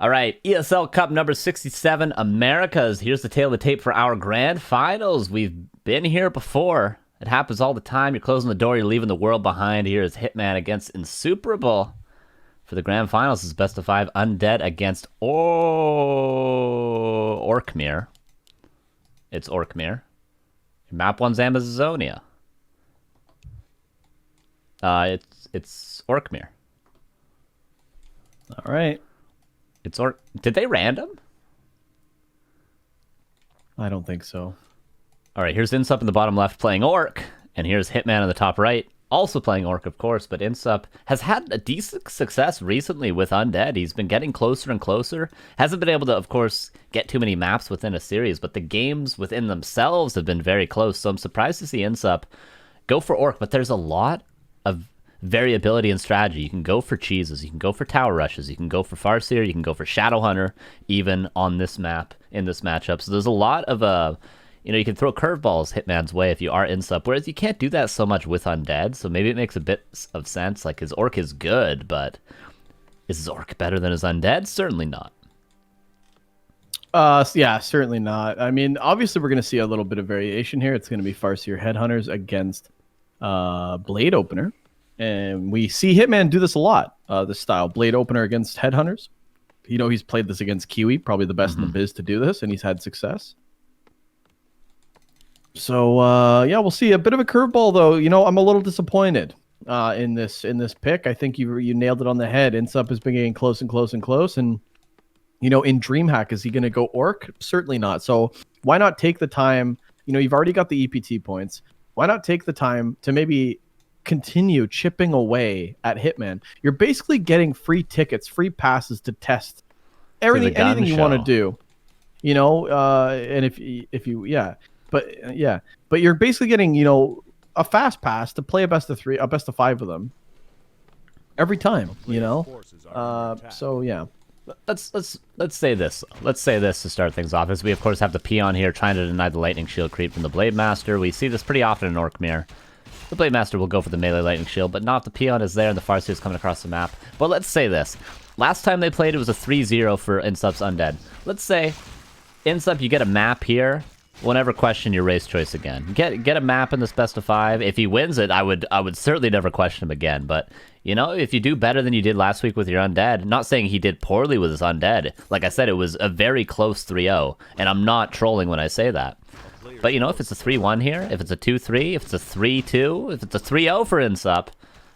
All right, ESL Cup number 67, Americas. Here's the tail of the tape for our grand finals. We've been here before. It happens all the time. You're closing the door, you're leaving the world behind. Here is Hitman against iNSUPERABLE. For the grand finals, it's best of 5 Undead against Orkmere. It's Orkmere. Map 1's Amazonia. It's Orkmere. All right. Did they random? I don't think so. All right, here's iNSUP in the bottom left playing Orc, and here's Hitman in the top right, also playing Orc, of course, but iNSUP has had a decent success recently with Undead. He's been getting closer and closer. Hasn't been able to, of course, get too many maps within a series, but the games within themselves have been very close, so I'm surprised to see iNSUP go for Orc, but there's a lot of variability and strategy. You can go for cheeses, you can go for tower rushes, you can go for Farseer, you can go for Shadowhunter, even on this map, in this matchup. So there's a lot of, you can throw curveballs Hitman's way if you are iNSUP, whereas you can't do that so much with Undead, so maybe it makes a bit of sense. Like, his Orc is good, but is his Orc better than his Undead? Certainly not. Yeah, certainly not. I mean, obviously we're going to see a little bit of variation here. It's going to be Farseer Headhunters against Blade Opener. And we see Hitman do this a lot, this style. Blade Opener against Headhunters. He's played this against Kiwi, probably the best in the biz to do this, and he's had success. So, yeah, we'll see. A bit of a curveball, though. I'm a little disappointed in this pick. I think you nailed it on the head. iNSUP has been getting close and close and close. And, in DreamHack, is he going to go Orc? Certainly not. So why not take the time? You've already got the EPT points. Why not take the time to maybe continue chipping away at Hitman? You're basically getting free tickets, free passes to test anything you want to do, and if you but you're basically getting a fast pass to play a best of 3, a best of 5 of them every time. So yeah. Let's say this. Let's say this to start things off, as we of course have the peon here trying to deny the lightning shield creep from the Blade Master. We see this pretty often in Orkmere. The Blade Master will go for the melee lightning shield, but not if the peon is there and the Farseer is coming across the map. But let's say this. Last time they played, it was a 3-0 for iNSUP's Undead. Let's say, iNSUP, you get a map here. We'll never question your race choice again. Get a map in this best of 5. If he wins it, I would certainly never question him again. But, if you do better than you did last week with your Undead, not saying he did poorly with his Undead. Like I said, it was a very close 3-0, and I'm not trolling when I say that. But, if it's a 3-1 here, if it's a 2-3, if it's a 3-2, if it's a 3-0 for iNSUP,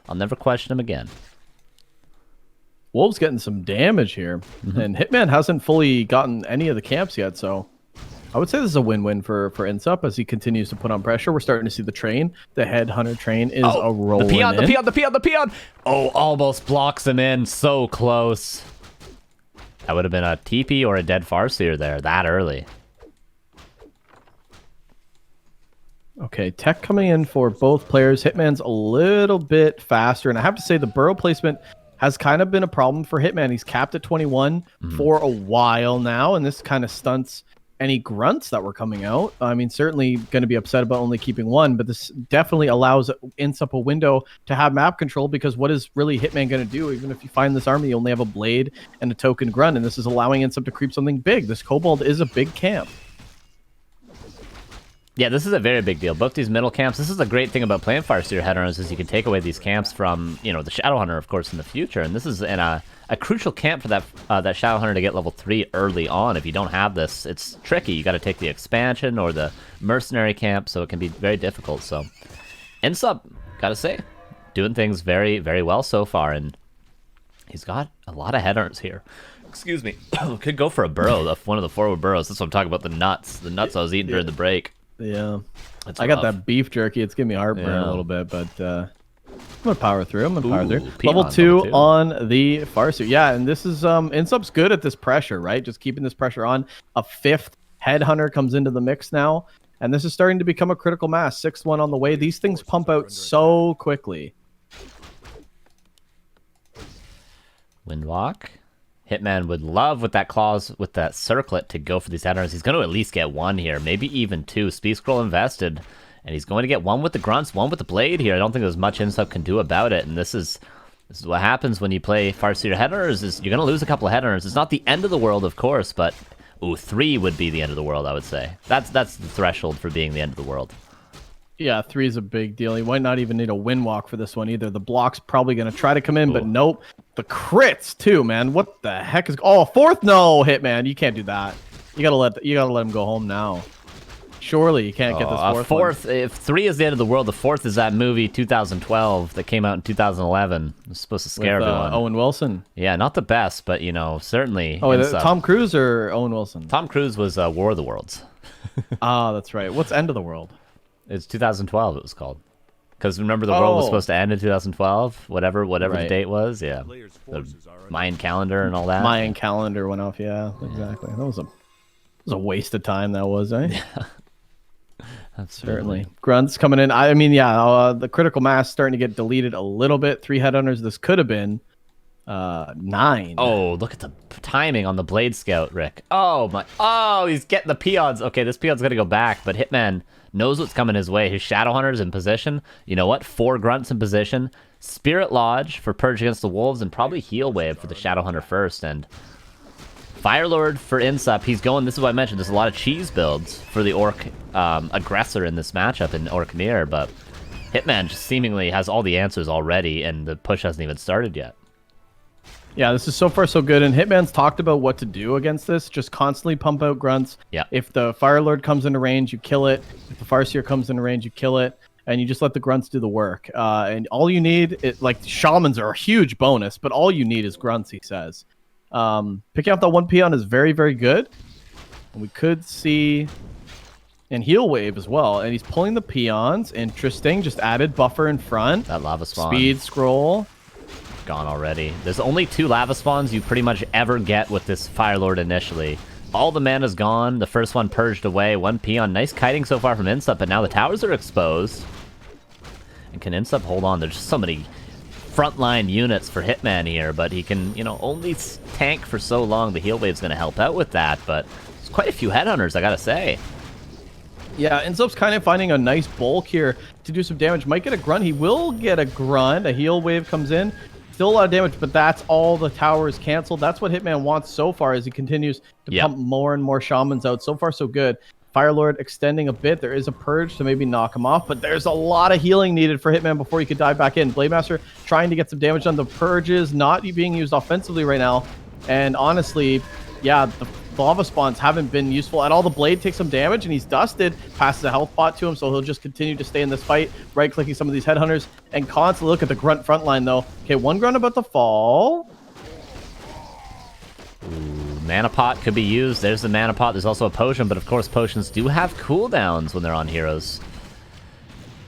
I'll never question him again. Wolves getting some damage here, and Hitman hasn't fully gotten any of the camps yet, so I would say this is a win-win for iNSUP as he continues to put on pressure. We're starting to see the train. The Headhunter train is a rolling the peon! Oh, almost blocks him in. So close. That would have been a TP or a dead Farseer there that early. Okay, tech coming in for both players. Hitman's a little bit faster, and I have to say the burrow placement has kind of been a problem for Hitman. He's capped at 21 for a while now, and this kind of stunts any grunts that were coming out. I mean, certainly going to be upset about only keeping 1, but this definitely allows iNSUP a window to have map control, because what is really Hitman going to do? Even if you find this army, you only have a blade and a token grunt, and this is allowing iNSUP to creep something big. This Kobold is a big camp. Yeah, this is a very big deal. Both these middle camps, this is a great thing about playing Farseer Headhunters, is you can take away these camps from, the Shadowhunter, of course, in the future. And this is a crucial camp for that Shadowhunter to get level 3 early on. If you don't have this, it's tricky. You got to take the expansion or the mercenary camp, so it can be very difficult. So, iNSUP, gotta say, doing things very, very well so far, and he's got a lot of Headhunters here. Excuse me. Could go for a burrow, one of the forward burrows. That's what I'm talking about, the nuts I was eating during the break. Yeah, I got that beef jerky. It's giving me heartburn a little bit, but I'm gonna power through. Level 2 on the Farseer. Yeah, and this is iNSUP's good at this pressure, right? Just keeping this pressure on. A 5th Headhunter comes into the mix now, and this is starting to become a critical mass. 6th one on the way. These things pump out so quickly. Windwalk. Hitman would love with that clause, with that circlet, to go for these Headhunters. He's going to at least get 1 here, maybe even 2. Speed Scroll invested, and he's going to get 1 with the grunts, 1 with the blade here. I don't think there's much iNSUP can do about it, and this is This is what happens when you play Farseer headhunters, is you're going to lose a couple of headhunters. It's not the end of the world, of course, but, ooh, 3 would be the end of the world, I would say. That's the threshold for being the end of the world. Yeah, 3 is a big deal. You might not even need a win walk for this one either. The block's probably going to try to come in, but nope. The crits, too, man. What the heck is... Oh, 4th? No, Hitman. You can't do that. You gotta let him go home now. Surely you can't get this 4th. If 3 is the end of the world, the 4th is that movie 2012 that came out in 2011. It was supposed to scare everyone. Owen Wilson. Yeah, not the best, but, you know, certainly. Oh, wait, Tom Cruise or Owen Wilson? Tom Cruise was War of the Worlds. Ah, that's right. What's End of the World? It's 2012 it was called. Because remember the world was supposed to end in 2012? Whatever the date was? Yeah. The Mayan calendar and all that. Mayan calendar went off, yeah, exactly. That was a waste of time, that was, eh? Yeah. Certainly. Grunts coming in. I mean, yeah, the critical mass starting to get deleted a little bit. 3 headhunters. This could have been 9. Oh, look at the timing on the Blade Scout, Rick. Oh, my. Oh, he's getting the peons. Okay, this peon's going to go back, but Hitman knows what's coming his way. His Shadowhunter's in position. You know what? 4 grunts in position. Spirit Lodge for Purge against the Wolves, and probably Heal Wave for the Shadowhunter first. And Firelord for INSUP. He's going, this is what I mentioned, there's a lot of cheese builds for the Orc aggressor in this matchup in Orc Mirror, but Hitman just seemingly has all the answers already, and the push hasn't even started yet. Yeah, this is so far so good, and Hitman's talked about what to do against this. Just constantly pump out grunts. Yeah. If the Firelord comes into range, you kill it. If the Farseer comes into range, you kill it. And you just let the grunts do the work. And all you need, like, shamans are a huge bonus, but all you need is grunts, he says. Picking up that 1 peon is very, very good. And we could see... And Heal Wave as well. And he's pulling the peons. Interesting. Just added buffer in front. That lava spawn. Speed scroll. Gone already. There's only 2 lava spawns you pretty much ever get with this Firelord initially. All the mana's gone. The first one purged away. 1 peon. Nice kiting so far from INSUP, but now the towers are exposed. And can INSUP hold on? There's just so many frontline units for Hitman here, but he can, you know, only tank for so long. The Heal Wave's going to help out with that, but there's quite a few headhunters, I gotta say. Yeah, INSUP's kind of finding a nice bulk here to do some damage. Might get a grunt. He will get a grunt. A Heal Wave comes in. Still a lot of damage, but that's all the towers canceled. That's what Hitman wants so far as he continues to pump more and more shamans out. So far, so good. Firelord extending a bit. There is a purge to maybe knock him off, but there's a lot of healing needed for Hitman before he could dive back in. Blademaster trying to get some damage on the purges, not being used offensively right now. And honestly, yeah, the lava spawns haven't been useful at all. The blade takes some damage and he's dusted, passes a health pot to him, so he'll just continue to stay in this fight, right-clicking some of these headhunters and constantly look at the grunt front line though. Okay, 1 grunt about to fall. Ooh, mana pot could be used. There's the mana pot. There's also a potion, but of course potions do have cooldowns when they're on heroes.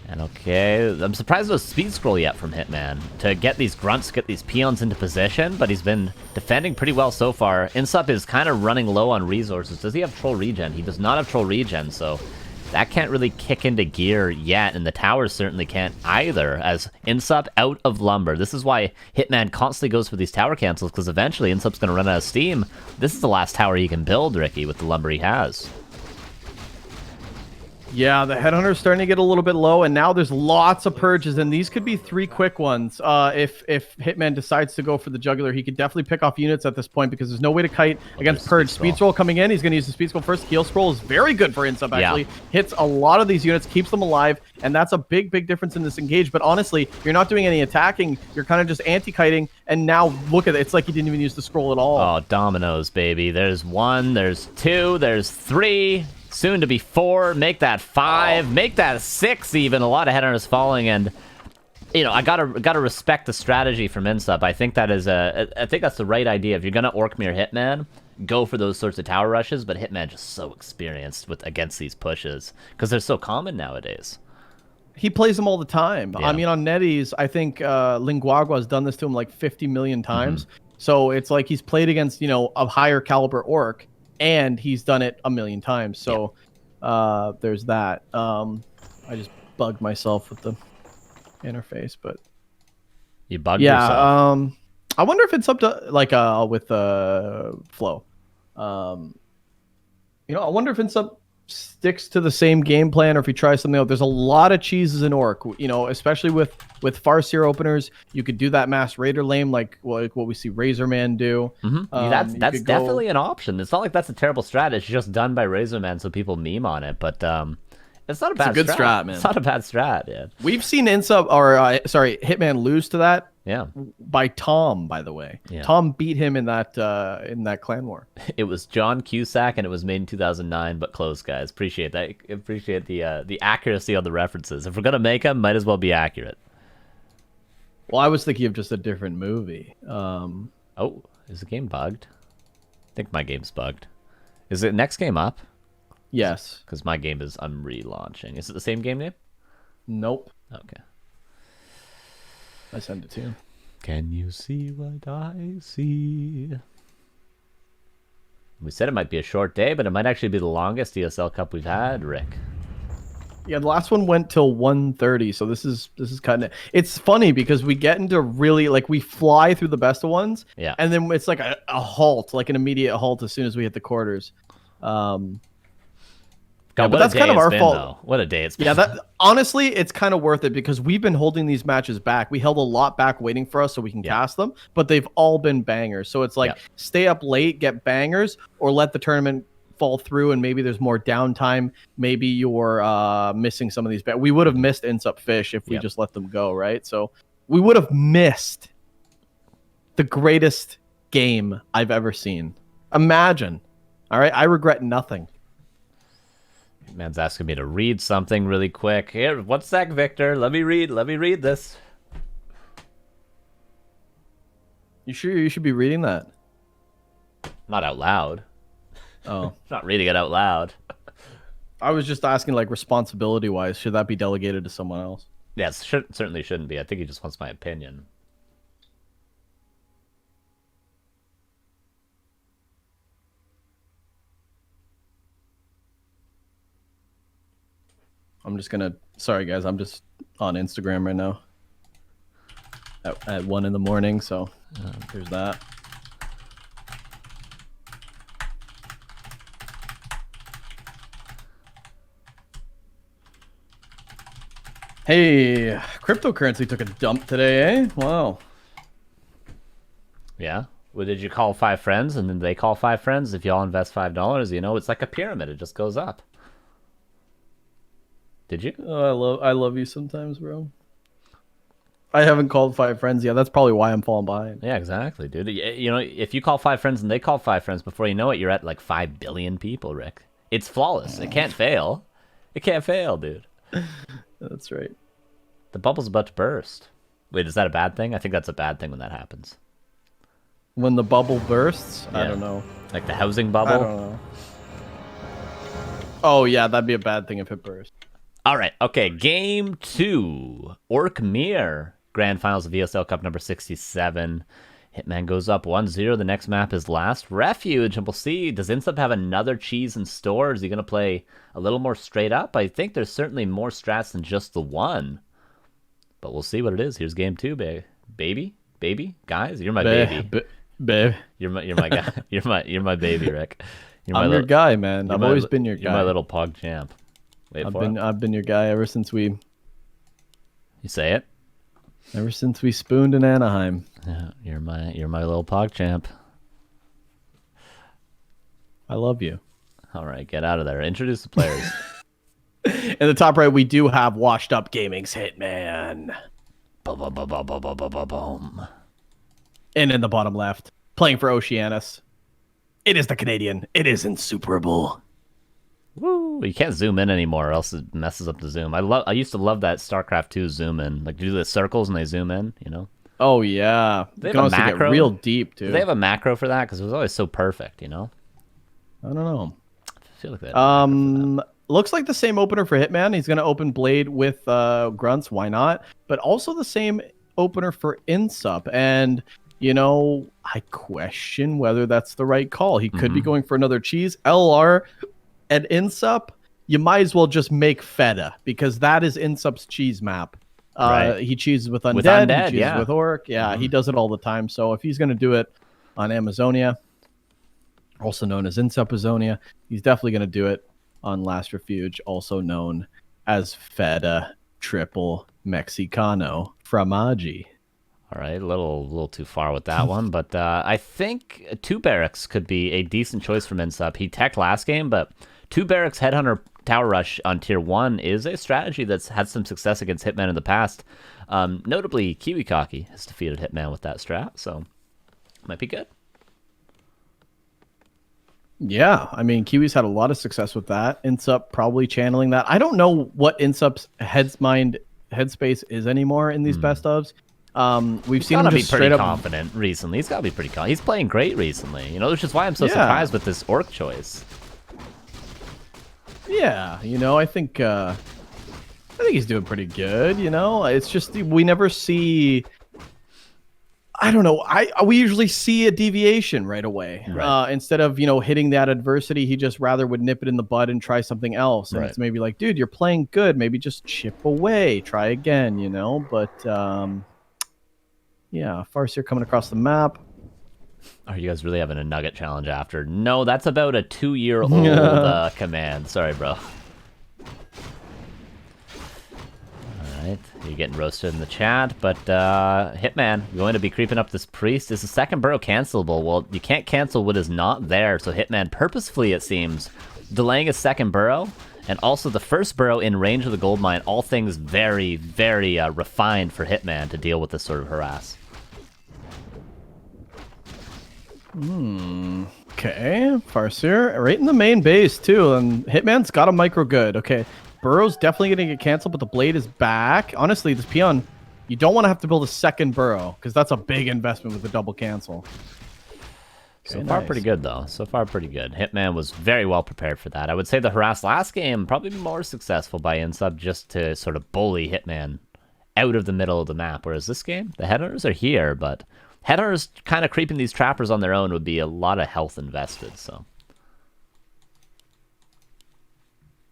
And okay, I'm surprised there's speed scroll yet from Hitman to get these grunts, get these peons into position, but he's been defending pretty well so far. INSUP is kind of running low on resources. Does he have troll regen? He does not have troll regen, so that can't really kick into gear yet, and the towers certainly can't either, as INSUP out of lumber. This is why Hitman constantly goes for these tower cancels, because eventually INSUP's going to run out of steam. This is the last tower he can build, Ricky, with the lumber he has. Yeah, the headhunter's starting to get a little bit low, and now there's lots of purges, and these could be 3 quick ones. If Hitman decides to go for the jugular, he could definitely pick off units at this point because there's no way to kite against purge. Speed scroll coming in. He's going to use the speed scroll first. Heal scroll is very good for INSUP, actually. Yeah. Hits a lot of these units, keeps them alive, and that's a big, big difference in this engage. But honestly, you're not doing any attacking. You're kind of just anti-kiting, and now look at it. It's like he didn't even use the scroll at all. Oh, dominoes, baby. There's 1, there's 2, there's 3... soon to be 4, make that 5, make that 6 even. A lot of headhunters falling, and you know, I gotta respect the strategy from INSUP. I think that is I think that's the right idea. If you're gonna Orc Mirror Hitman, go for those sorts of tower rushes, but Hitman just so experienced against these pushes because they're so common nowadays. He plays them all the time. Yeah. I mean, on Netties, I think Linguagua has done this to him like 50 million times. So it's like he's played against, you know, a higher caliber Orc, and he's done it a million times. So there's that. I just bugged myself with the interface, but you bugged yourself. I wonder if it's up to like with flow. You know, I wonder if it's up sticks to the same game plan or if he tries something out. There's a lot of cheeses in Orc, you know, especially with Farseer openers. You could do that Mass Raider lane like what we see Razorman do. That's definitely an option. It's not like that's a terrible strat. It's just done by Razorman so people meme on it, but it's not a bad good strat, man. It's not a bad strat, yeah. We've seen Hitman lose to that. Yeah. By Tom, by the way. Yeah. Tom beat him in that clan war. It was John Cusack, and it was made in 2009, but close, guys. Appreciate that. Appreciate the accuracy on the references. If we're gonna make them, might as well be accurate. Well, I was thinking of just a different movie. Oh, is the game bugged? I think my game's bugged. Is it next game up? Yes. Because my game is I'm relaunching. Is it the same game name? Nope. Okay. I sent it to you. Can you see what I see? We said it might be a short day, but it might actually be the longest ESL Cup we've had, Rick. Yeah, the last one went till 1:30, so this is kind of. It's funny because we get into really we fly through the best of ones, yeah, and then it's like a halt, like an immediate halt as soon as we hit the quarters. God, but that's kind of our fault. Though. What a day it's been. Yeah, honestly, it's kind of worth it because we've been holding these matches back. We held a lot back waiting for us so we can cast them, but they've all been bangers. So it's stay up late, get bangers, or let the tournament fall through and maybe there's more downtime. Maybe you're missing some of these. We would have missed INSUP Fish if we just let them go, right? So we would have missed the greatest game I've ever seen. Imagine. All right, I regret nothing. Man's asking me to read something really quick. Here, 1 sec, Victor. Let me read this. You sure you should be reading that? Not out loud. Oh. Not reading it out loud. I was just asking, responsibility-wise, should that be delegated to someone else? Yes, certainly shouldn't be. I think he just wants my opinion. I'm just gonna. Sorry, guys. I'm just on Instagram right now. At 1 in the morning, so there's that. Hey, cryptocurrency took a dump today, eh? Wow. Yeah. Well, did you call 5 friends and then they call 5 friends? If you all invest $5, you know, it's like a pyramid. It just goes up. Did you? Oh, I love you sometimes, bro. I haven't called 5 friends yet. That's probably why I'm falling behind. Yeah, exactly, dude. You know, if you call 5 friends and they call 5 friends, before you know it, you're at 5 billion people, Rick. It's flawless. It can't fail. It can't fail, dude. That's right. The bubble's about to burst. Wait, is that a bad thing? I think that's a bad thing when that happens. When the bubble bursts? Yeah. I don't know. Like the housing bubble? I don't know. Oh, yeah, that'd be a bad thing if it burst. All right, okay, game 2. Orc Mirror, Grand Finals of ESL Cup number 67. Hitman goes up 1-0. The next map is Last Refuge, and we'll see, does INSUP have another cheese in store? Is he going to play a little more straight up? I think there's certainly more strats than just the one. But we'll see what it is. Here's game 2, baby, guys, you're my baby. Babe. You're my guy. You're my baby, Rick. I'm your guy, man. I've always been your guy. You're my little pog champ. I've been your guy ever since we. You say it. Ever since we spooned in Anaheim. Yeah, you're my little pog champ. I love you. All right, get out of there. Introduce the players. In the top right, we do have Washed Up Gaming's Hitman. Boom. And in the bottom left, playing for Oceanus, it is the Canadian. It is iNSUPERABLE. Woo! You can't zoom in anymore, or else it messes up the zoom. I used to love that StarCraft 2 zoom in. Like, you do the circles and they zoom in, you know? Oh, yeah. They have a macro. Get real deep, too. Do they have a macro for that? Because it was always so perfect, you know? I don't know. I feel like that. Looks like the same opener for Hitman. He's going to open Blade with Grunts. Why not? But also the same opener for INSUP. And, you know, I question whether that's the right call. He could be going for another cheese. LR and INSUP, you might as well just make Feta because that is INSUP's cheese map. Right. He cheeses with Undead, he cheeses with Orc. Yeah, he does it all the time. So if he's going to do it on Amazonia, also known as INSUP Azonia, he's definitely going to do it on Last Refuge, also known as Feta Triple Mexicano Fromaggi. All right, a little too far with that one, but I think 2 Barracks could be a decent choice from INSUP. He teched last game, but 2 Barracks Headhunter Tower Rush on Tier 1 is a strategy that's had some success against Hitman in the past. Notably, Kiwikaki has defeated Hitman with that strat, so might be good. Yeah, I mean, Kiwi's had a lot of success with that. INSUP probably channeling that. I don't know what INSUP's headspace is anymore in these best ofs. We've seen him just be pretty straight up confident recently. He's got to be pretty confident. He's playing great recently. You know, which is why I'm so surprised with this orc choice. Yeah, you know, I think he's doing pretty good. You know, it's just we never see. I don't know. We usually see a deviation right away. Right. Instead of, you know, hitting that adversity, he just rather would nip it in the bud and try something else. And it's maybe like, dude, you're playing good. Maybe just chip away, try again. You know, but. Yeah, Farseer coming across the map. Are you guys really having a nugget challenge after? No, that's about a 2-year-old command. Sorry, bro. Alright, you're getting roasted in the chat, but Hitman going to be creeping up this priest. Is the second burrow cancelable? Well, you can't cancel what is not there, so Hitman purposefully, it seems, delaying his second burrow, and also the first burrow in range of the gold mine. All things very, very refined for Hitman to deal with this sort of harass. Okay, Farseer right in the main base too, and Hitman's got a micro good. Okay, burrow's definitely gonna get canceled, but the blade is back. Honestly, this peon, you don't want to have to build a second burrow because that's a big investment with the double cancel. So far, pretty good, though. So far, pretty good. Hitman was very well prepared for that. I would say the harass last game probably more successful by INSUP just to sort of bully Hitman out of the middle of the map, whereas this game, the headhunters are here, but headhunters kind of creeping these trappers on their own would be a lot of health invested, so.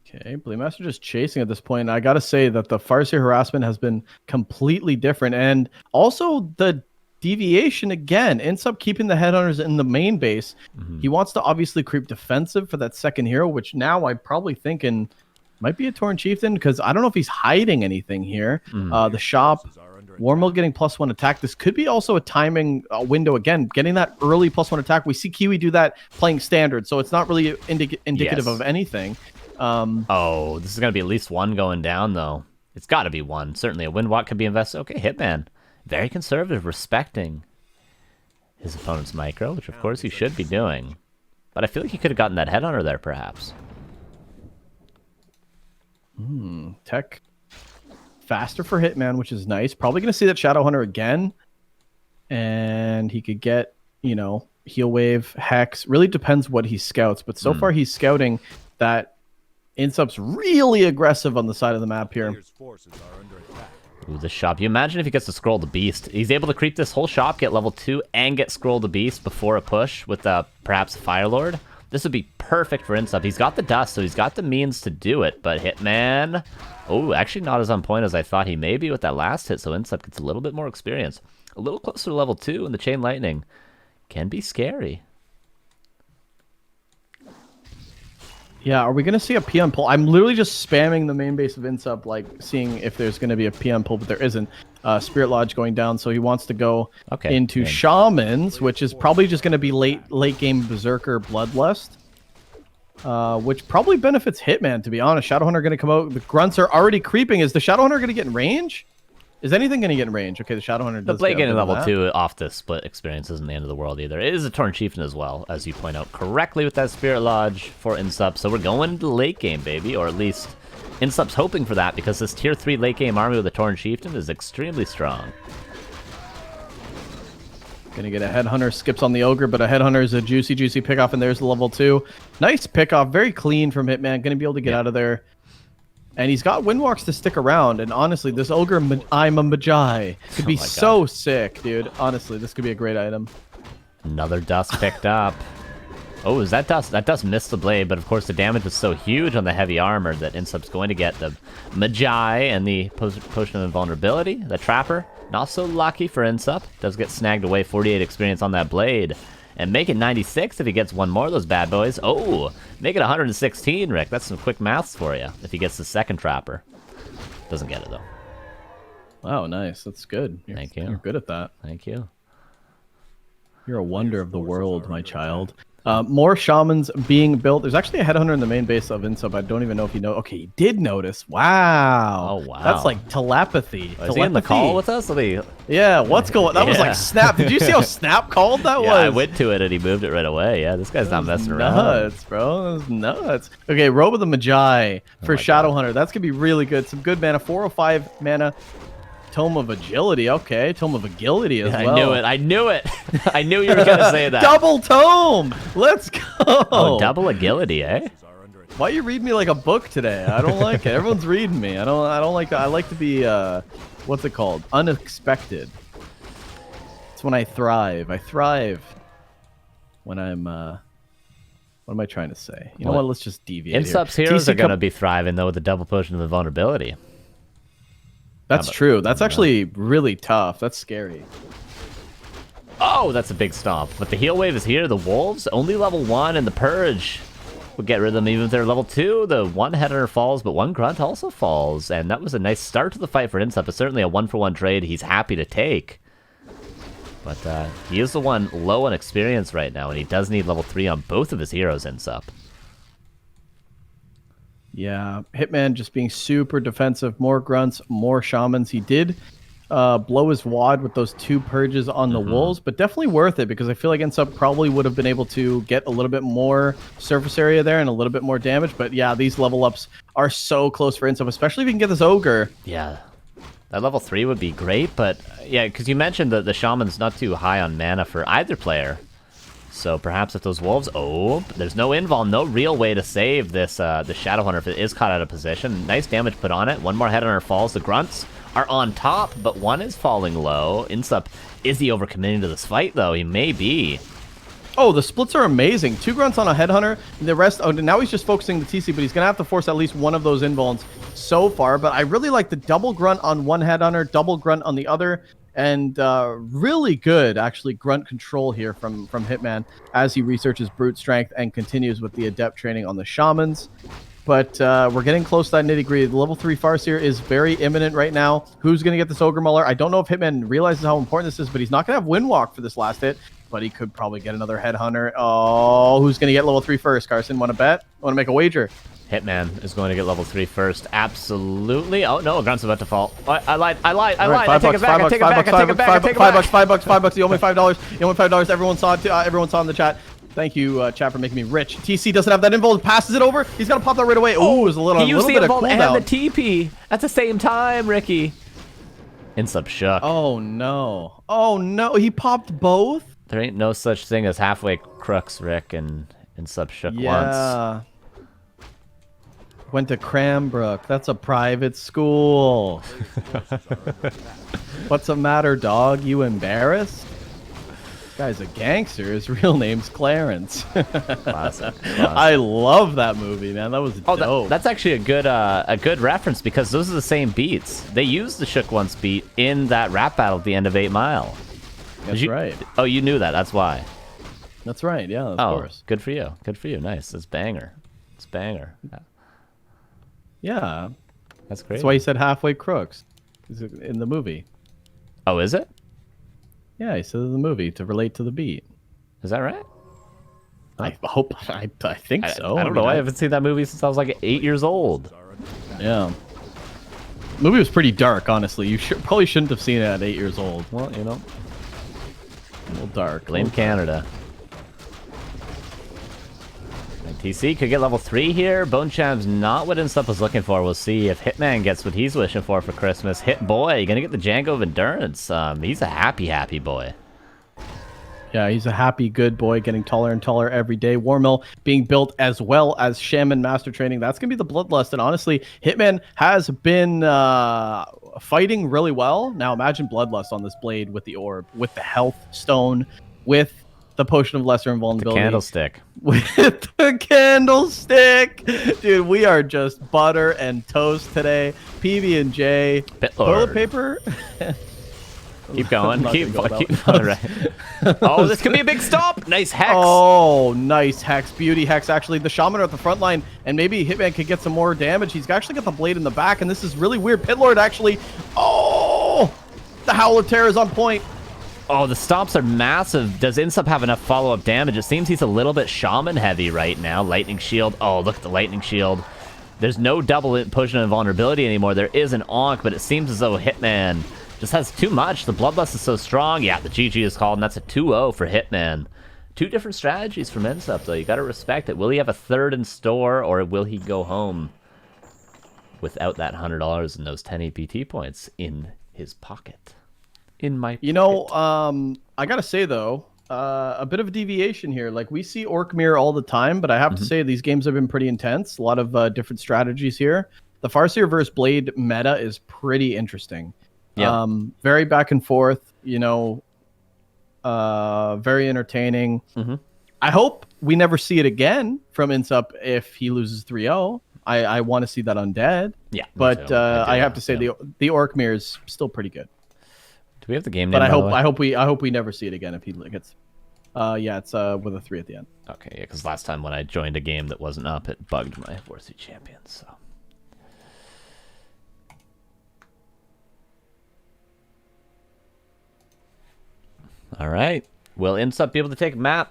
Okay, Blademaster just chasing at this point. I gotta say that the Farseer harassment has been completely different, and also the deviation again. INSUP keeping the headhunters in the main base. He wants to obviously creep defensive for that second hero, which now I'm probably thinking might be a Tauren Chieftain, because I don't know if he's hiding anything here. The shop, Warmill getting +1 attack. This could be also a timing window again, getting that early +1 attack. We see Kiwi do that playing standard, so it's not really indicative of anything. Oh, this is going to be at least one going down, though. It's got to be one. Certainly a Windwalk could be invested. Okay, Hitman. Very conservative, respecting his opponent's micro, which of course he should be doing. But I feel like he could have gotten that headhunter there, perhaps. Tech faster for Hitman, which is nice. Probably going to see that Shadowhunter again. And he could get, you know, Heal Wave, Hex. Really depends what he scouts. But so far he's scouting that INSUP's really aggressive on the side of the map here. Ooh, the shop. You imagine if he gets to scroll the beast. He's able to creep this whole shop, get level 2, and get scroll the beast before a push with perhaps a Fire Lord. This would be perfect for INSUP. He's got the dust, so he's got the means to do it. But Hitman, oh, actually not as on point as I thought he may be with that last hit, so INSUP gets a little bit more experience. A little closer to level 2, and the Chain Lightning can be scary. Yeah, are we going to see a PM pull? I'm literally just spamming the main base of INSUP, like seeing if there's going to be a PM pull, but there isn't. Spirit Lodge going down, so he wants to go into Shamans, which is probably just going to be late game Berserker Bloodlust, which probably benefits Hitman, to be honest. Shadowhunter going to come out. The grunts are already creeping. Is the Shadowhunter going to get in range? Is anything going to get in range? Okay, the Shadowhunter does. The Blade getting level 2 off the split experience isn't the end of the world either. It is a Tauren Chieftain as well, as you point out correctly with that Spirit Lodge for INSUP. So we're going into the late game, baby, or at least INSUP's hoping for that, because this tier 3 late game army with a Tauren Chieftain is extremely strong. Gonna get a Headhunter, skips on the Ogre, but a Headhunter is a juicy pickoff, and there's the level 2. Nice pickoff, very clean from Hitman. Gonna be able to get out of there. And he's got Windwalks to stick around, and honestly, this Ogre, I'm a Magi, could be so sick, dude. Honestly, this could be a great item. Another dust picked up. Oh, is that dust? That dust missed the blade, but of course the damage is so huge on the heavy armor that INSUP's going to get the Magi and the Potion of Invulnerability. The Trapper, not so lucky for INSUP. Does get snagged away, 48 experience on that blade. and make it 96 if he gets one more of those bad boys. Oh, make it 116, Rick. That's some quick maths for you if he gets the second trapper. Doesn't get it, though. Wow, nice. That's good. Thank you. You're good at that. Thank you. You're a wonder of the world, my child. More shamans being built. There's actually a headhunter in the main base of INSUP. I don't even know if you know. Okay, you did notice. Wow. Oh, wow. That's like telepathy. Is he in the call with us? Yeah, what's going on? That was like Snap. Did you see how Snap called that was? Yeah, I went to it and he moved it right away. Yeah, this guy's not messing around. Nuts, bro. That was nuts. Okay, Robe of the Magi for Shadowhunter. That's going to be really good. Some good mana. 405 mana. Tome of Agility. Okay, Tome of Agility as well. I knew it. I knew it. I knew you were going to say that. Double Tome. Let's go. Oh, double Agility, eh? Why you read me like a book today? I don't like it. Everyone's reading me. I don't like that. I like to be what's it called? Unexpected. It's when I thrive. I thrive when I'm what am I trying to say? You know what? Let's just deviate. INSUP's heroes are going to be thriving though with the double potion of invulnerability. That's true. That's actually really tough. That's scary. Oh, that's a big stomp. But the heal wave is here. The wolves only level 1 and the purge would get rid of them even if they're level 2. The one headhunter falls, but one grunt also falls. And that was a nice start to the fight for INSUP. It's certainly a 1-for-1 trade he's happy to take. But he is the one low on experience right now, and he does need level 3 on both of his heroes, INSUP. Yeah, Hitman just being super defensive. More grunts, more shamans. He did blow his wad with those 2 purges on the wolves, but definitely worth it because I feel like INSUP probably would have been able to get a little bit more surface area there and a little bit more damage. But yeah, these level ups are so close for INSUP, especially if you can get this ogre. Yeah, that level 3 would be great, but yeah, because you mentioned that the shaman's not too high on mana for either player. So perhaps if those wolves... Oh, there's no invul, no real way to save this the Shadowhunter if it is caught out of position. Nice damage put on it. One more headhunter falls. The grunts are on top, but one is falling low. INSUP, is he overcommitting to this fight, though? He may be. Oh, the splits are amazing. 2 grunts on a headhunter. The rest... Oh, now he's just focusing the TC, but he's going to have to force at least one of those invulns so far. But I really like the double grunt on one headhunter, double grunt on the other. And really good, actually, grunt control here from Hitman as he researches brute strength and continues with the adept training on the shamans. But we're getting close to that nitty-gritty. The level 3 Farseer is very imminent right now. Who's going to get this Ogre Mauler? I don't know if Hitman realizes how important this is, but he's not going to have Windwalk for this last hit. But he could probably get another Headhunter. Oh, who's going to get level 3 first? Carson, want to bet? Want to make a wager? Hitman is going to get level 3 first. Absolutely. Oh, no, Grunt's about to fall. I lied. Right, I take it back. I take it back. $5. You owe me $5. You owe me $5. Everyone saw it. Everyone saw in the chat. Thank you, chat, for making me rich. TC doesn't have that invul. Passes it over. He's got to pop that right away. Oh, it was a little bit of cooldown. And the TP at the same time, Ricky. INSUP shook. Oh, no. Oh, no. He popped both? There ain't no such thing as halfway crooks, Rick, and INSUP shook once. Went to Cranbrook. That's a private school. What's the matter, dog? You embarrassed? This guy's a gangster. His real name's Clarence. Classic. I love that movie, man. That was dope. That's actually a good reference because those are the same beats. They used the Shook Once beat in that rap battle at the end of 8 Mile. That's right. Oh, you knew that. That's why. That's right. Yeah, of course. Good for you. Good for you. Nice. It's banger. It's banger. Yeah. That's great. That's why he said halfway crooks in the movie. Oh, is it? Yeah, he said in the movie to relate to the beat. Is that right? I hope. I think so. I don't know. I haven't seen that movie since I was like 8 years old. Yeah. The movie was pretty dark, honestly. You probably shouldn't have seen it at 8 years old. Well, you know. A little dark. Blame Canada. And TC could get level 3 here. Bone Champ's not what INSUP was looking for. We'll see if Hitman gets what he's wishing for Christmas. Hit boy, gonna get the Django of Endurance. He's a happy boy. Yeah, he's a happy, good boy, getting taller and taller every day. Warmill being built as well as Shaman Master Training. That's going to be the Bloodlust. And honestly, Hitman has been fighting really well. Now imagine Bloodlust on this blade with the orb, with the health stone, with the Potion of Lesser Invulnerability. The candlestick. With the candlestick. Dude, we are just butter and toast today. PB&J. Bitlord. Toilet paper. Keep going. Not Keep gonna go keep that going. way. Right. Oh, this could be a big stop. Nice hex. Oh, nice hex. Beauty hex. Actually, the shaman are at the front line, and maybe Hitman could get some more damage. He's actually got the blade in the back, and this is really weird. Pitlord actually. Oh, the Howl of Terror is on point. Oh, the stops are massive. Does iNSUP have enough follow-up damage? It seems he's a little bit shaman heavy right now. Lightning shield. Oh, look at the lightning shield. There's no double push and invulnerability anymore. There is an Onk, but it seems as though Hitman just has too much. The Bloodlust is so strong. Yeah, the GG is called, and that's a 2-0 for Hitman. Two different strategies from iNSUP, though. You got to respect it. Will he have a third in store, or will he go home without that $100 and those 10 APT points in his pocket? In my pocket. You know, I gotta say though, a bit of a deviation here. Like, we see Orc Mirror all the time, but I have to say these games have been pretty intense. A lot of different strategies here. The Farseer versus Blade meta is pretty interesting. Yeah. Very back and forth, you know, very entertaining. I hope we never see it again from iNSUP if he loses 3-0. I want to see that undead. Yeah. But I have to say the Orc Mirror is still pretty good. Do we have the game name? But I hope we never see it again if he gets. Yeah, it's with a 3 at the end. Okay, yeah, because last time when I joined a game that wasn't up, it bugged my WC champions. So. All right. Will iNSUP be able to take a map?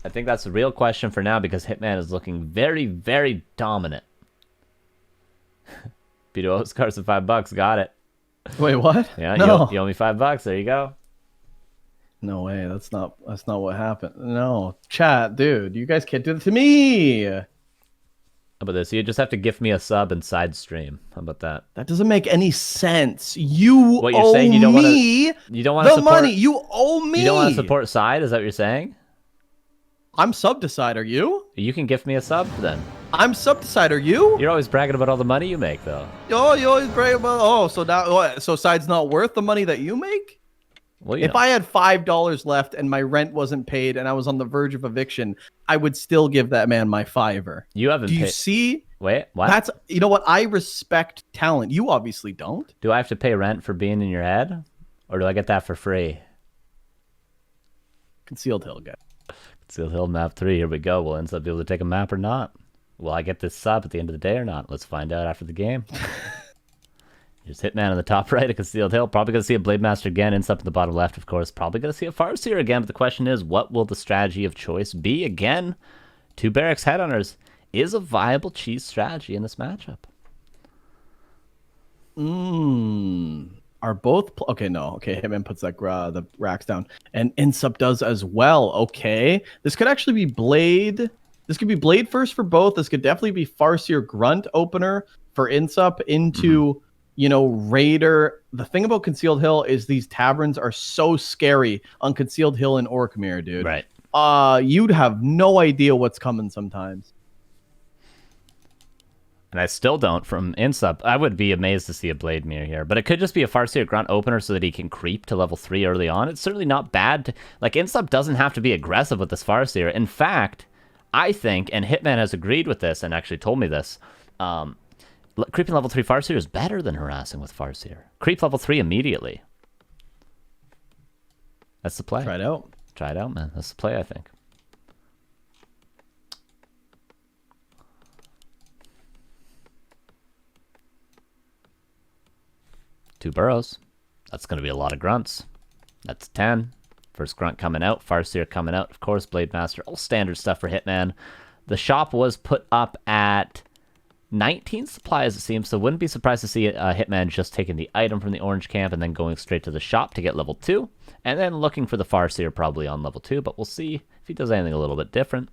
I think that's the real question for now because Hitman is looking very, very dominant. Bidoux, Carson, $5. Got it. Wait, what? Yeah, no. you owe me $5. There you go. No way. That's not what happened. No, chat, dude. You guys can't do this to me. How about this? You just have to gift me a sub and side stream. How about that? That doesn't make any sense. You what you're owe saying? You don't me want to the money. You owe me. You don't want to support side? Is that what you're saying? I'm sub to side. Are you? You can gift me a sub then. I'm sub to side. Are you? You're always bragging about all the money you make, though. Oh, you always brag about. Oh, so now what? So side's not worth the money that you make? Well, if I had $5 left and my rent wasn't paid and I was on the verge of eviction, I would still give that man my $5. You haven't. Do you see? Wait, what? That's, you know what? I respect talent. You obviously don't. Do I have to pay rent for being in your head, or do I get that for free? Concealed Hill guy. Concealed Hill map 3. Here we go. Will iNSUP be able to take a map or not? Will I get this sub at the end of the day or not? Let's find out after the game. Here's Hitman on the top right of Concealed Hill. Probably going to see a Blade Master again. iNSUP in the bottom left, of course. Probably going to see a Farseer again. But the question is, what will the strategy of choice be? Again, 2 Barracks Headhunters is a viable cheese strategy in this matchup. Are both... okay, no. Okay, Hitman puts that the racks down. And iNSUP does as well. Okay. This could actually be Blade... This could be Blade first for both. This could definitely be Farseer Grunt opener for iNSUP into... You know, Raider. The thing about Concealed Hill is these taverns are so scary on Concealed Hill and Orkmere, dude. Right. You'd have no idea what's coming sometimes. And I still don't from iNSUP. I would be amazed to see a Blade Mirror here. But it could just be a Farseer Grunt opener so that he can creep to level 3 early on. It's certainly not bad. Like, iNSUP doesn't have to be aggressive with this Farseer. In fact, I think, and Hitman has agreed with this and actually told me this, creeping level 3 Farseer is better than harassing with Farseer. Creep level 3 immediately. That's the play. Try it out. Try it out, man. That's the play, I think. Two burrows. That's going to be a lot of grunts. That's 10. First grunt coming out. Farseer coming out. Of course, Blade Master. All standard stuff for Hitman. The shop was put up at 19 supplies, it seems, so wouldn't be surprised to see Hitman just taking the item from the orange camp and then going straight to the shop to get level 2, and then looking for the Farseer probably on level 2, but we'll see if he does anything a little bit different.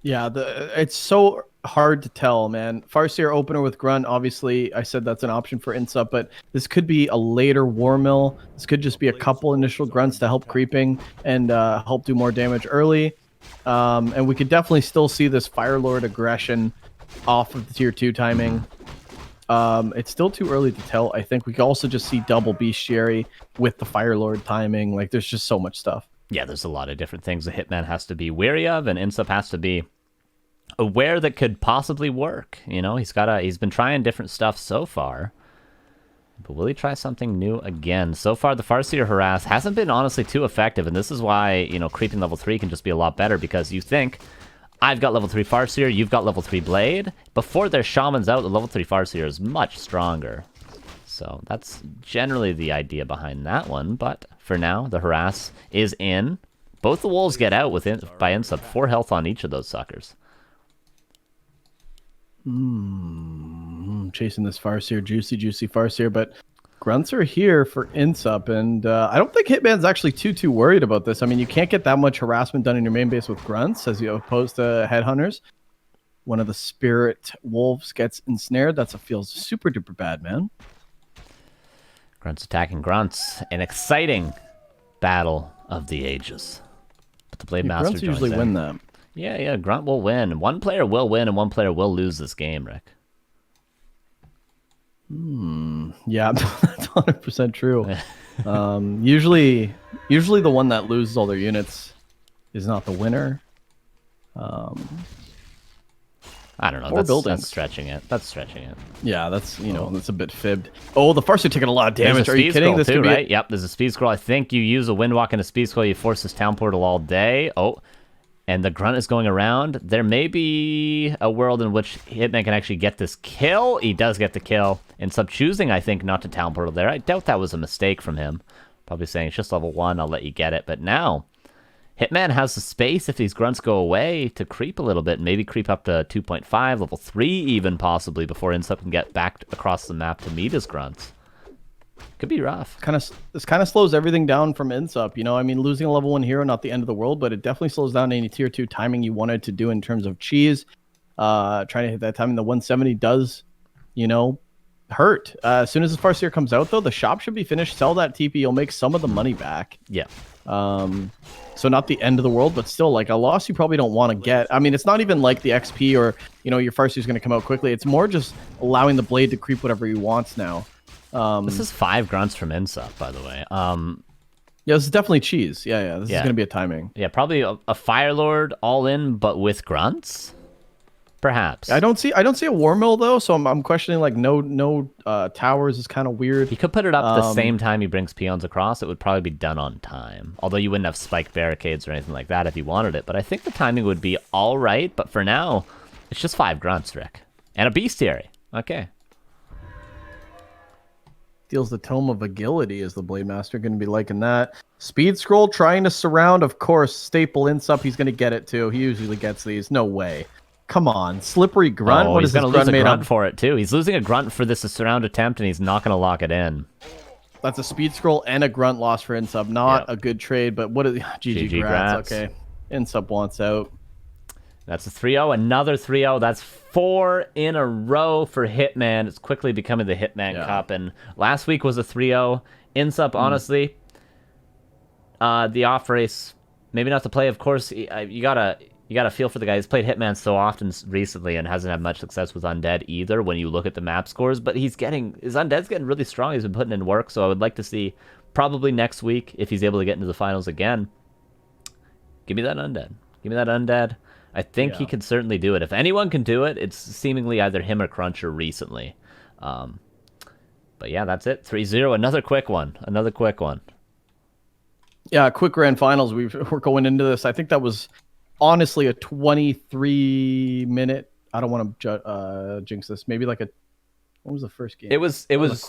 Yeah, it's so hard to tell, man. Farseer opener with Grunt, obviously, I said that's an option for iNSUP, but this could be a later War Mill. This could just be a couple initial Grunts to help creeping and help do more damage early. And we could definitely still see this Fire Lord aggression off of the tier 2 timing. It's still too early to tell. I think we could also just see double Bestiary with the Fire Lord timing. Like, there's just so much stuff. Yeah, there's a lot of different things the Hitman has to be wary of, and iNSUP has to be aware that could possibly work. You know, he's been trying different stuff so far, But will he try something new again? So far, the Farseer Harass hasn't been honestly too effective, and this is why, you know, creeping level 3 can just be a lot better, because you think, I've got level 3 Farseer, you've got level 3 Blade. Before their Shaman's out, the level 3 Farseer is much stronger. So that's generally the idea behind that one, but for now, the Harass is in. Both the Wolves get out by INSUP, 4 health on each of those suckers. Chasing this Farseer, juicy Farseer, but Grunts are here for INSUP, and I don't think Hitman's actually too worried about this. I mean, you can't get that much harassment done in your main base with Grunts as opposed to Headhunters. One of the Spirit Wolves gets ensnared. Feels super duper bad, man. Grunts attacking Grunts. An exciting battle of the ages. But the Blade Master Grunts usually win that. Yeah, Grunt will win. One player will win and one player will lose this game, Rick. Yeah, that's 100% true. Usually the one that loses all their units is not the winner. I don't know. That's stretching it. Yeah, that's that's a bit fibbed. Oh, the Farseer taking a lot of damage. Are you kidding? This too, right? Yep, there's a speed scroll. I think you use a Windwalk and a speed scroll. You force this town portal all day. Oh, and the Grunt is going around. There may be a world in which Hitman can actually get this kill. He does get the kill. And sub choosing, I think, not to town portal there. I doubt that was a mistake from him. Probably saying it's just level 1. I'll let you get it. But now, Hitman has the space, if these Grunts go away, to creep a little bit. Maybe creep up to 2.5, level 3 even, possibly, before INSUP can get back across the map to meet his Grunts. Could be rough. This kind of slows everything down from INSUP. You know, I mean, losing a level 1 hero, not the end of the world, but it definitely slows down any tier 2 timing you wanted to do in terms of cheese. Trying to hit that timing, the 170 does, hurt. As soon as this Farseer comes out, though, the shop should be finished. Sell that TP, you'll make some of the money back. Yeah. So not the end of the world, but still, like, a loss you probably don't want to get. I mean, it's not even like the XP or, your Farseer's going to come out quickly. It's more just allowing the Blade to creep whatever he wants now. This is 5 Grunts from INSUP, by the way. Yeah, this is definitely cheese. Yeah, this is going to be a timing. Yeah, probably a Fire Lord all in, but with Grunts? Perhaps. I don't see a War Mill, though, so I'm questioning, like, no towers is kind of weird. He could put it up the same time he brings peons across. It would probably be done on time. Although you wouldn't have spiked barricades or anything like that if you wanted it. But I think the timing would be all right. But for now, it's just 5 Grunts, Rick. And a Bestiary. Okay. Deals the Tome of Agility. Is the Blade Master going to be liking that? Speed Scroll trying to surround, of course. Staple INSUP. He's going to get it, too. He usually gets these. No way. Come on, Slippery Grunt. Oh, what is going to lose a Grunt on? for it, too. He's losing a Grunt for this surround attempt, and he's not going to lock it in. That's a Speed Scroll and a Grunt loss for INSUP. Not a good trade, but what is... GG Grats. Okay. INSUP wants out. That's a 3-0. Another 3-0. That's 4 in a row for Hitman. It's quickly becoming the Hitman Cup, and last week was a 3-0. INSUP, honestly, the off race, maybe not to play, of course. You gotta feel for the guy. He's played Hitman so often recently and hasn't had much success with Undead either when you look at the map scores, but his Undead's getting really strong. He's been putting in work, so I would like to see probably next week if he's able to get into the finals again. Give me that Undead. I think he can certainly do it. If anyone can do it, it's seemingly either him or Cruncher recently. But yeah, that's it. 3-0. Another quick one. Yeah, quick grand finals. We're going into this. I think that was honestly a 23-minute. I don't want to jinx this. Maybe like what was the first game? It was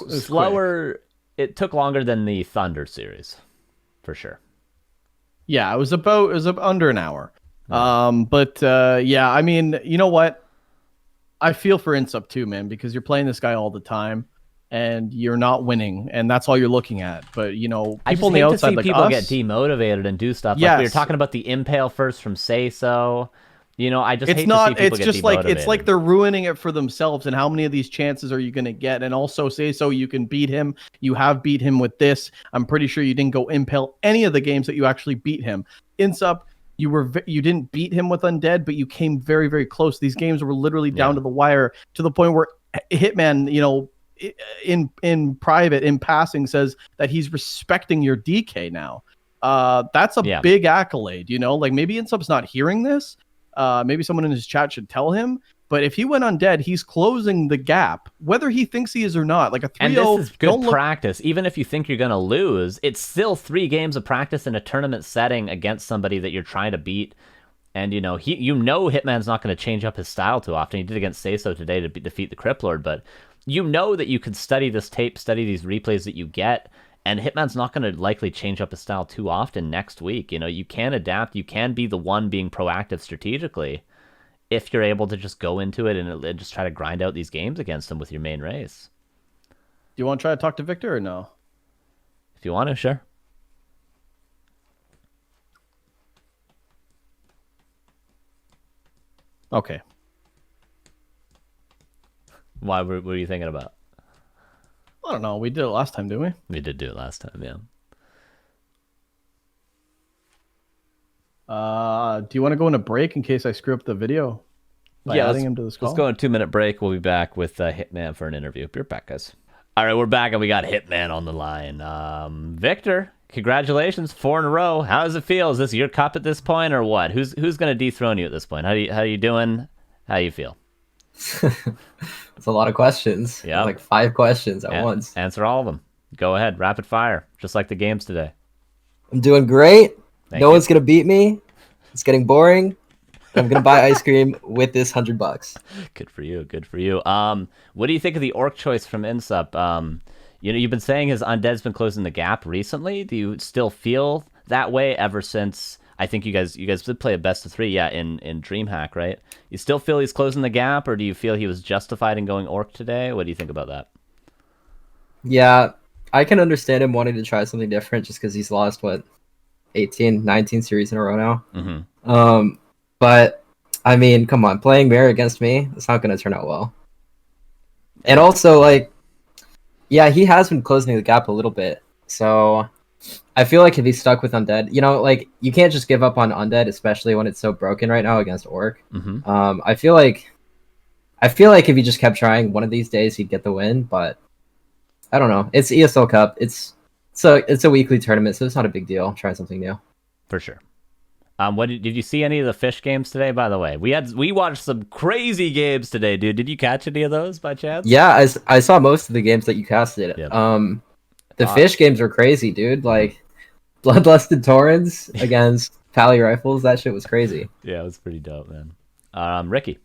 slower. Quick. It took longer than the Thunder series, for sure. Yeah, it was under an hour. Yeah, I mean, you know what? I feel for INSUP too, man, because you're playing this guy all the time and you're not winning, and that's all you're looking at. But people on the outside, like people us, get demotivated and do stuff. Yes. Like we were talking about the Impale first from Say So. I just hate to see people it's get just demotivated. it's like they're ruining it for themselves. And how many of these chances are you going to get? And also Say So, you can beat him. You have beat him with this. I'm pretty sure you didn't go Impale any of the games that you actually beat him. INSUP, you didn't beat him with Undead, but you came very, very close. These games were literally down to the wire, to the point where Hitman, in private, in passing, says that he's respecting your DK now. That's a big accolade, like maybe INSUP's not hearing this. Maybe someone in his chat should tell him, But if he went undead, he's closing the gap, whether he thinks he is or not. Like a 3-0. And this is good practice. Even if you think you're going to lose, it's still 3 games of practice in a tournament setting against somebody that you're trying to beat. And, Hitman's not going to change up his style too often. He did against Seiso today to defeat the Crypt Lord, but that you can study this tape, study these replays that you get, and Hitman's not going to likely change up his style too often next week. You can adapt. You can be the one being proactive strategically if you're able to just go into it and just try to grind out these games against him with your main race. Do you want to try to talk to Victor or no? If you want to, sure. Okay. What were you thinking about? I don't know. We did it last time, didn't we? We did do it last time, yeah. Do you want to go in a break in case I screw up the video by adding him to this call? Let's go on a 2-minute break. We'll be back with Hitman for an interview. Be right back, guys. All right, we're back, and we got Hitman on the line. Victor, congratulations, 4 in a row. How does it feel? Is this your cup at this point, or what? Who's going to dethrone you at this point? How you doing? How you feel? It's a lot of questions. Yeah, like 5 questions at once. Answer all of them. Go ahead, rapid fire, just like the games today. I'm doing great. No one's gonna beat me. It's getting boring. I'm gonna buy ice cream with this $100. Good for you. Good for you. What do you think of the orc choice from INSUP? You've been saying his undead's been closing the gap recently. Do you still feel that way ever since? I think you guys did play a best of 3, yeah, in DreamHack, right? You still feel he's closing the gap, or do you feel he was justified in going orc today? What do you think about that? Yeah, I can understand him wanting to try something different just because he's lost 18, 19 series in a row now. Mm-hmm. But I mean, come on, playing Mirror against me, it's not going to turn out well. And also, yeah, he has been closing the gap a little bit. So I feel like if he's stuck with Undead, you can't just give up on Undead, especially when it's so broken right now against Orc. Mm-hmm. I feel like if he just kept trying, one of these days he'd get the win. But I don't know. It's ESL Cup. It's a weekly tournament, so it's not a big deal. Try something new. For sure. Did you see any of the fish games today? By the way, we watched some crazy games today, dude. Did you catch any of those by chance? Yeah, I saw most of the games that you casted. Yep. The fish games were crazy, dude. Like Bloodlusted Torrents against Pally Rifles. That shit was crazy. Yeah, it was pretty dope, man. Ricky.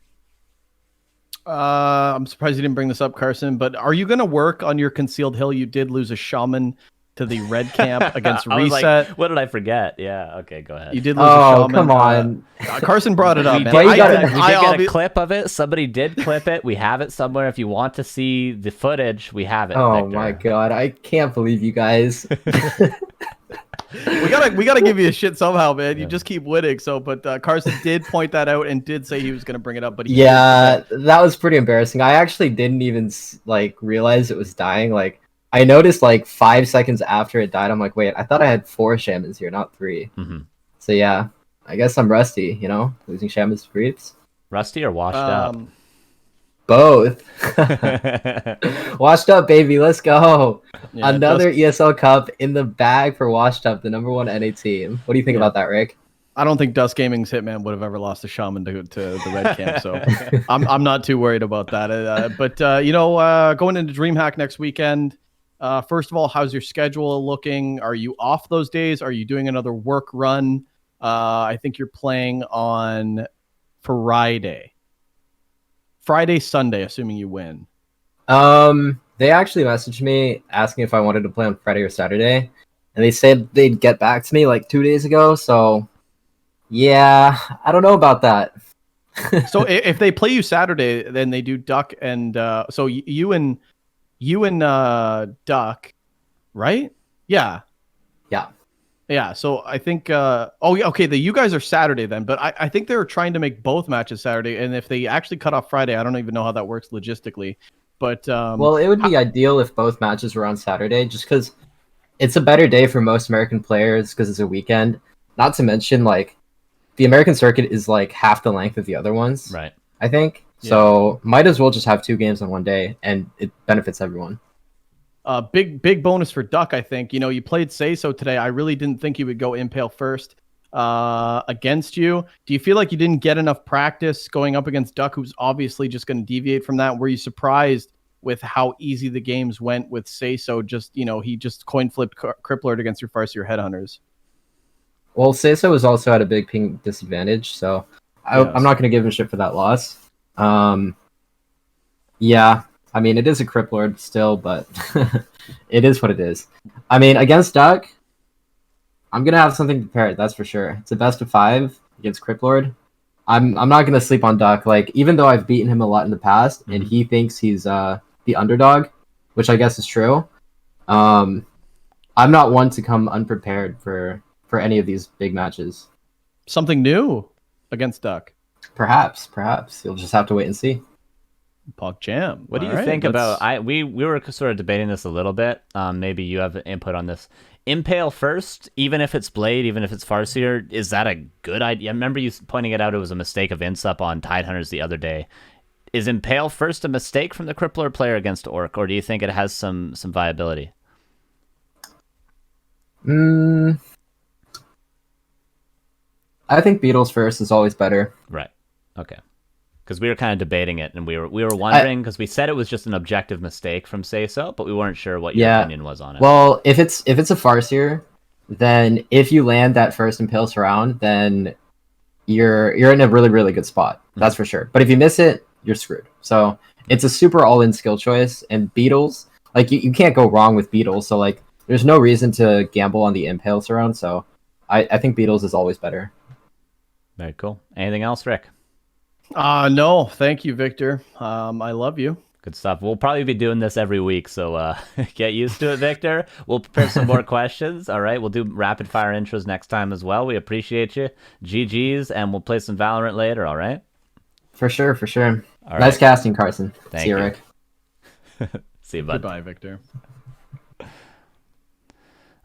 I'm surprised you didn't bring this up, Carson, but are you going to work on your concealed hill? You did lose a shaman to the red camp against Reset. What did I forget? Yeah, okay, go ahead. You did lose a shaman. Come on. Carson brought it up. We did get a clip of it. Somebody did clip it. We have it somewhere. If you want to see the footage, we have it. Oh Victor. my god, I can't believe you guys. we gotta give you a shit somehow, man. You just keep winning. So, but Carson did point that out and did say he was gonna bring it up. But that was pretty embarrassing. I actually didn't even realize it was dying. I noticed 5 seconds after it died. I'm like, wait, I thought I had 4 shamans here, not 3. Mm-hmm. So yeah, I guess I'm rusty. Losing shamans to creeps. Rusty or washed up? Both. Washed Up, baby. Let's go. Yeah, Another ESL Cup in the bag for Washed Up, the #1 NA team. What do you think about that, Rick? I don't think Dust Gaming's Hitman would have ever lost a shaman to the red camp, so I'm not too worried about that. But going into DreamHack next weekend, first of all, how's your schedule looking? Are you off those days? Are you doing another work run? I think you're playing on Friday, Sunday, assuming you win. They actually messaged me asking if I wanted to play on Friday or Saturday, and they said they'd get back to me 2 days ago. So, yeah, I don't know about that. So if they play you Saturday, then they do Duck and so you and Duck, right? Yeah. So I think you guys are Saturday then, but I think they're trying to make both matches Saturday, and if they actually cut off Friday, I don't even know how that works logistically. But well, it would be ideal if both matches were on Saturday, just because it's a better day for most American players because it's a weekend. Not to mention, the American circuit is half the length of the other ones. Right. I think. Yeah. So might as well just have 2 games on one day, and it benefits everyone. Big bonus for Duck, I think. You played Say So today. I really didn't think he would go Impale first. against you. Do you feel like you didn't get enough practice going up against Duck, who's obviously just going to deviate from that? Were you surprised with how easy the games went with Sayso? Just, he just coin flipped Crippler against your Farseer Headhunters. Well, Sayso was also at a big ping disadvantage, so I'm not going to give him shit for that loss. Yeah, I mean, it is a Cripplord still, but it is what it is. I mean, against Duck, I'm going to have something prepared, that's for sure. It's a best of 5 against Cripplord. I'm not going to sleep on Duck. Like, even though I've beaten him a lot in the past, and he thinks he's the underdog, which I guess is true, I'm not one to come unprepared for any of these big matches. Something new against Duck. Perhaps. You'll just have to wait and see. Puck Jam. What do you think about? We were sort of debating this a little bit. Maybe you have input on this. Impale first, even if it's Blade, even if it's Farseer, is that a good idea? I remember you pointing it out. It was a mistake of INSUP on Tidehunters the other day. Is Impale first a mistake from the Crippler player against Orc, or do you think it has some viability? I think Beatles first is always better. Right. Okay. Because we were kind of debating it, and we were wondering, because we said it was just an objective mistake from Sayso, but we weren't sure what your opinion was on it. Well, if it's a Farseer, then if you land that first Impale Surround, then you're in a really, really good spot. That's for sure. But if you miss it, you're screwed. So it's a super all-in skill choice, and Beatles, like, you can't go wrong with Beatles, so, like, there's no reason to gamble on the Impale Surround, so I think Beatles is always better. Very cool. Anything else, Rick? No, thank you, Victor. I love you. Good stuff. We'll probably be doing this every week, so get used to it, Victor. We'll prepare some more questions. All right, we'll do rapid fire intros next time as well. We appreciate you. GG's, and we'll play some Valorant later, all right? For sure. All nice right. casting, Carson. Thank See you, you. Rick. See you, bud. Goodbye, Victor.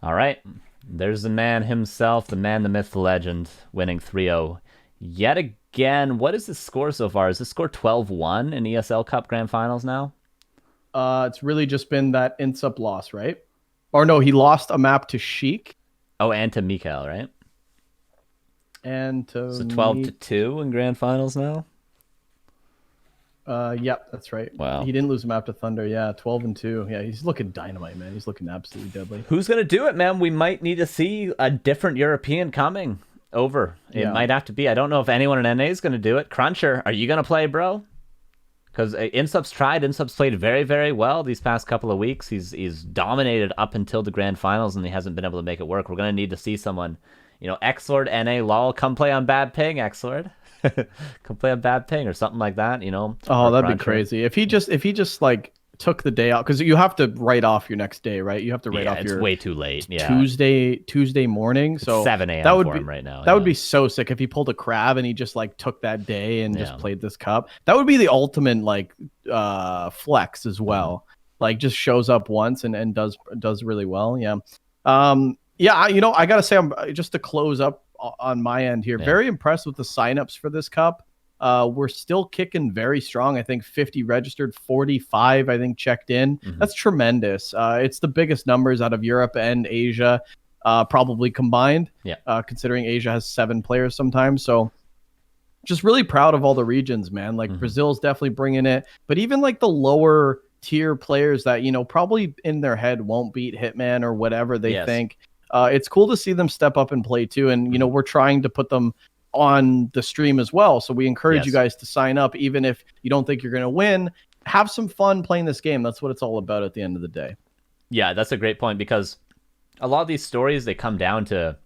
All right. There's the man himself, the man, the myth, the legend, winning 3-0. Yet again, what is the score so far? Is the score 12-1 in ESL Cup Grand Finals now? It's really just been that INSUP loss, right? Or no, he lost a map to Sheik. Oh, and to Mikael, right? And to So 12-2 in Grand Finals now? Yep, that's right. Wow. He didn't lose a map to Thunder. Yeah, 12-2. Yeah, he's looking dynamite, man. He's looking absolutely deadly. Who's going to do it, man? We might need to see a different European coming over. It might have to be. I don't know if anyone in NA is going to do it. Cruncher, are you going to play, bro? Because INSUP's tried. INSUP's played very, very well these past couple of weeks. He's dominated up until the Grand Finals, and he hasn't been able to make it work. We're going to need to see someone, Xlord, NA, LOL, come play on Bad Ping, Xlord. Come play on Bad Ping or something like that, Oh, that'd be crazy. If he just like took the day out, because you have to write off your next day, right? You have to write off your way too late. Yeah. Tuesday morning. So it's 7 a.m. that would for be him right now. That would be so sick if he pulled a crab and he just like took that day and just Yeah. played this cup. That would be the ultimate like flex as well. Like just shows up once and does really well. Yeah. Yeah, I gotta say, I'm just to close up on my end here. Yeah. Very impressed with the signups for this cup. We're still kicking very strong. I think 50 registered, 45 I think checked in. That's tremendous. It's the biggest numbers out of Europe and Asia, probably combined. Yeah. Considering Asia has 7 players sometimes. So just really proud of all the regions, man. Like Brazil's definitely bringing it, but even like the lower tier players that probably in their head won't beat Hitman or whatever they think. It's cool to see them step up and play too. And, we're trying to put them on the stream as well. So we encourage you guys to sign up, even if you don't think you're going to win. Have some fun playing this game. That's what it's all about at the end of the day. Yeah, that's a great point, because a lot of these stories, they come down to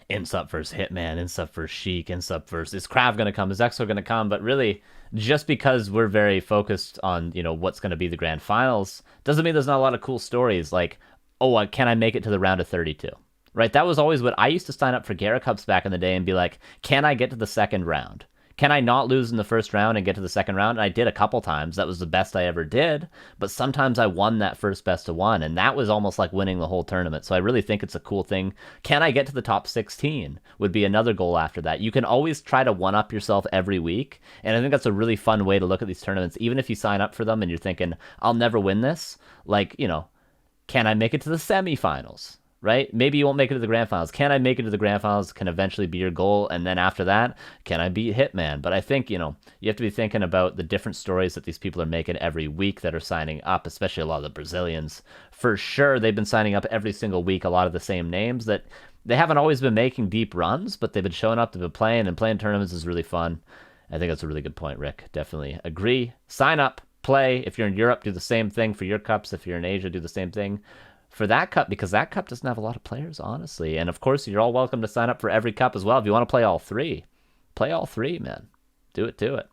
INSUP versus Hitman, INSUP versus Sheik, INSUP versus is Krav going to come, is Exo going to come? But really, just because we're very focused on, what's going to be the Grand Finals, doesn't mean there's not a lot of cool stories like, oh, can I make it to the round of 32? Right? That was always what I used to sign up for Gara Cups back in the day and be like, can I get to the second round? Can I not lose in the first round and get to the second round? And I did a couple times. That was the best I ever did. But sometimes I won that first best of one, and that was almost like winning the whole tournament. So I really think it's a cool thing. Can I get to the top 16 would be another goal after that. You can always try to one-up yourself every week, and I think that's a really fun way to look at these tournaments. Even if you sign up for them and you're thinking, I'll never win this, like, can I make it to the semifinals? right? Maybe you won't make it to the grand finals. Can I make it to the grand finals can eventually be your goal. And then after that, can I beat Hitman? But I think, you know, you have to be thinking about the different stories that these people are making every week that are signing up, especially a lot of the Brazilians. For sure, they've been signing up every single week, a lot of the same names that they haven't always been making deep runs, but they've been showing up, they've been playing, and playing tournaments is really fun. I think that's a really good point, Rick. Definitely agree. Sign up, play. If you're in Europe, do the same thing for your cups. If you're in Asia, do the same thing for that cup, because that cup doesn't have a lot of players, honestly. And of course, you're all welcome to sign up for every cup as well. If you want to play all three, man. Do it.